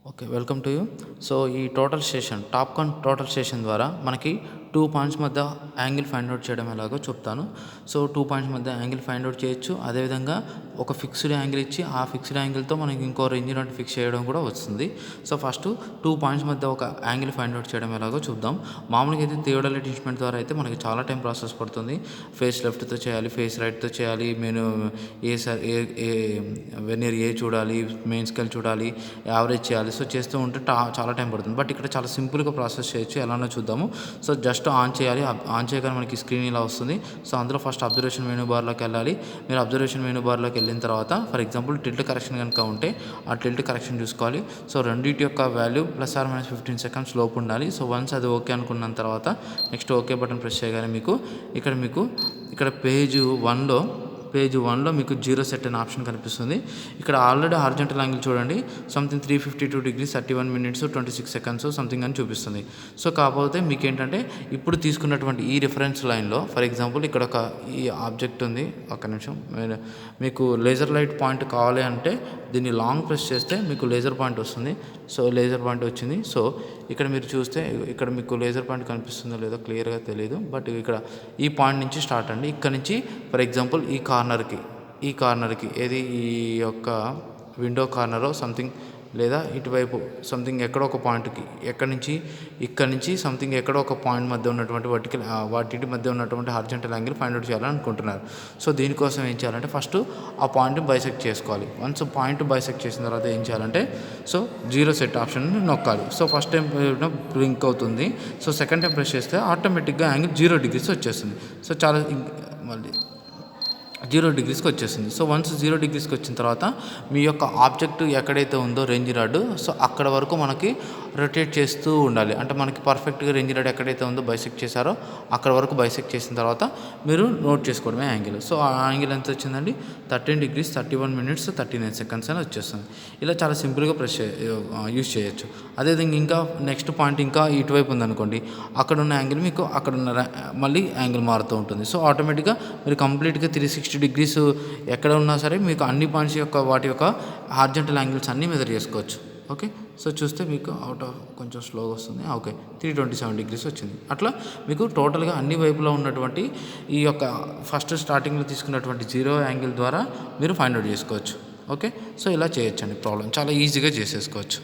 Okay. Welcome to you. So, ఈ total station ద్వారా మనకి 2 పాయింట్స్ మధ్య యాంగిల్ ఫైండ్ ఔట్ చేయడం ఎలాగో చెప్తాను. సో, 2 పాయింట్స్ మధ్య యాంగిల్ ఫైండ్ ఔట్ చేయొచ్చు. అదేవిధంగా ఒక ఫిక్స్డ్ యాంగిల్ ఇచ్చి, ఆ ఫిక్స్డ్ యాంగిల్‌తో మనకి ఇంకో రేంజ్ నట్ ఫిక్స్ చేయడం కూడా వస్తుంది. సో, ఫస్ట్ 2 పాయింట్స్ మధ్య ఒక యాంగిల్ ఫైండ్ ఔట్ చేయడం ఎలాగో చూద్దాం. మామూలుగా అయితే థియోడలైట్ ఇన్స్ట్రుమెంట్ ద్వారా అయితే మనకి చాలా టైం ప్రాసెస్ పడుతుంది. ఫేస్ లెఫ్ట్‌తో చేయాలి, ఫేస్ రైట్‌తో చేయాలి. ఏ స ఏ ఏ వెర్నియర్ ఏ చూడాలి, మెయిన్ స్కేల్ చూడాలి, యావరేజ్ చేయాలి. సో, చేస్తూ ఉంటే చాలా టైం పడుతుంది. బట్ ఇక్కడ చాలా సింపుల్‌గా ప్రాసెస్ చేయొచ్చు. ఎలానో చూద్దాము. సో, జస్ట్ ఆన్ చేయాలి. ఆన్ చేయగానే మనకి స్క్రీన్ ఇలా వస్తుంది. సో, అందులో ఫస్ట్ అబ్జర్వేషన్ మెనూ బార్‌లోకి వెళ్ళాలి. మీరు అబ్జర్వేషన్ మెనూ బార్‌లోకి వెళ్ళిన తర్వాత ఫర్ ఎగ్జాంపుల్ టిల్ట్ కరెక్షన్ కనుక ఉంటే ఆ టిల్ట్ కరెక్షన్ చూసుకోవాలి. సో, రెండిటి యొక్క వాల్యూ +or- 15 సెకండ్స్ లోపు ఉండాలి. సో, వన్స్ అది ఓకే అనుకున్న తర్వాత నెక్స్ట్ ఓకే బటన్ ప్రెస్ చేయగానే మీకు ఇక్కడ పేజ్ 1లో మీకు 0 సెట్ అనే ఆప్షన్ కనిపిస్తుంది. ఇక్కడ ఆల్రెడీ హారిజాంటల్ యాంగిల్ చూడండి, something 352 degrees 31 minutes 26 seconds something అని చూపిస్తుంది. సో, కాకపోతే మీకు ఏంటంటే ఇప్పుడు తీసుకున్నటువంటి ఈ రిఫరెన్స్ లైన్లో ఫర్ ఎగ్జాంపుల్ ఇక్కడ ఈ ఆబ్జెక్ట్ ఉంది. ఒక్క నిమిషం. మీకు లేజర్ లైట్ పాయింట్ కావాలి అంటే దీన్ని లాంగ్ ప్రెస్ చేస్తే మీకు లేజర్ పాయింట్ వస్తుంది. సో, లేజర్ పాయింట్ వచ్చింది. సో, ఇక్కడ మీరు చూస్తే ఇక్కడ మీకు లేజర్ పాయింట్ కనిపిస్తుందో లేదో క్లియర్గా తెలియదు. బట్ ఇక్కడ ఈ పాయింట్ నుంచి స్టార్ట్ అండి. ఇక్కడ నుంచి ఫర్ ఎగ్జాంపుల్ ఈ కార్నర్కి ఏది ఈ యొక్క విండో కార్నరో సంథింగ్, లేదా ఇటువైపు సంథింగ్ ఎక్కడో ఒక పాయింట్కి ఇక్కడ నుంచి సంథింగ్ ఎక్కడో ఒక పాయింట్ మధ్య ఉన్నటువంటి వాటి మధ్య ఉన్నటువంటి హారిజాంటల్ యాంగిల్ ఫైండ్ అవుట్ చేయాలని అనుకుంటున్నారు. సో, దీనికోసం ఏం చేయాలంటే ఫస్ట్ ఆ పాయింట్ని బైసెక్ట్ చేసుకోవాలి. వన్స్ పాయింట్ బైసెక్ట్ చేసిన తర్వాత ఏం చేయాలంటే సో 0 సెట్ ఆప్షన్ నొక్కాలి. సో, ఫస్ట్ టైం బ్లింక్ అవుతుంది. సో, సెకండ్ టైం ప్రెస్ చేస్తే ఆటోమేటిక్గా యాంగిల్ 0 degrees వచ్చేస్తుంది. సో, మళ్ళీ 0 degreesకి వచ్చేసింది. సో, వన్స్ 0 degreesకి వచ్చిన తర్వాత మీ యొక్క ఆబ్జెక్ట్ ఎక్కడైతే ఉందో రేంజ్ రాడ్, సో అక్కడ వరకు మనకి రొటేట్ చేస్తూ ఉండాలి. అంటే మనకి పర్ఫెక్ట్గా రేంజ్ రాడ్ ఎక్కడైతే ఉందో బైసెక్ట్ చేశారో అక్కడ వరకు బైసెక్ట్ చేసిన తర్వాత మీరు నోట్ చేసుకోవడమే యాంగిల్. సో, ఆ యాంగిల్ ఎంత వచ్చిందండి, 13 degrees 31 minutes 39 seconds అని వచ్చేస్తుంది. ఇలా చాలా సింపుల్గా యూజ్ చేయొచ్చు. అదేవిధంగా ఇంకా నెక్స్ట్ పాయింట్ ఇంకా ఇటువైపు ఉందనుకోండి, అక్కడ ఉన్న యాంగిల్ మీకు మళ్ళీ యాంగిల్ మారుతూ ఉంటుంది. సో, ఆటోమేటిక్గా మీరు కంప్లీట్గా 360 degrees ఎక్కడ ఉన్నా సరే మీకు అన్ని పాయింట్స్ యొక్క వాటి యొక్క హారిజాంటల్ యాంగిల్స్ అన్నీ మెజర్ చేసుకోవచ్చు. ఓకే. సో, చూస్తే మీకు కొంచెం స్లోగా వస్తుంది. ఓకే, 327 degrees వచ్చింది. అట్లా మీకు టోటల్గా అన్ని వైపులో ఉన్నటువంటి ఈ యొక్క ఫస్ట్ స్టార్టింగ్లో తీసుకున్నటువంటి 0 యాంగిల్ ద్వారా మీరు ఫైండ్ అవుట్ చేసుకోవచ్చు. ఓకే. సో, ఇలా చేయొచ్చండి. చాలా ఈజీగా చేసేసుకోవచ్చు.